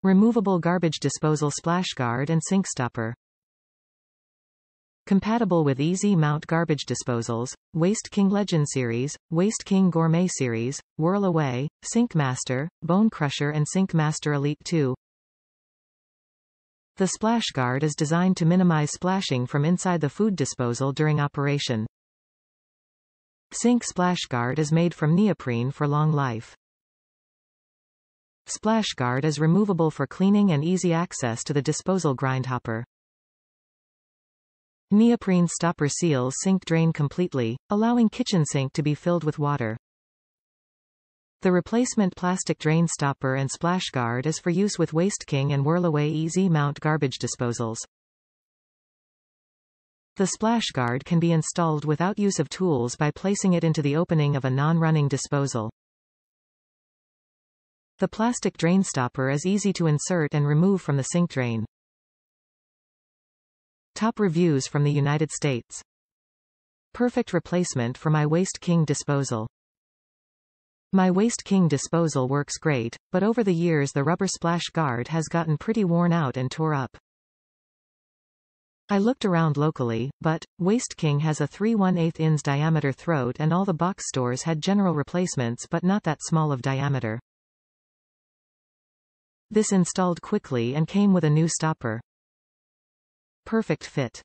Removable garbage disposal splash guard and sink stopper. Compatible with easy mount garbage disposals, Waste King Legend Series, Waste King Gourmet Series, Whirlaway, Sink Master, Bone Crusher and Sink Master Elite 2. The splash guard is designed to minimize splashing from inside the food disposal during operation. Sink splash guard is made from neoprene for long life. Splash guard is removable for cleaning and easy access to the disposal grind hopper. Neoprene stopper seals sink drain completely, allowing kitchen sink to be filled with water. The replacement plastic drain stopper and splash guard is for use with Waste King and Whirlaway easy mount garbage disposals. The splash guard can be installed without use of tools by placing it into the opening of a non-running disposal. The plastic drain stopper is easy to insert and remove from the sink drain. Top reviews from the United States. Perfect replacement for my Waste King disposal. My Waste King disposal works great, but over the years the rubber splash guard has gotten pretty worn out and tore up. I looked around locally, but Waste King has a 3/1/8 inch diameter throat and all the box stores had general replacements but not that small of diameter. This installed quickly and came with a new stopper. Perfect fit.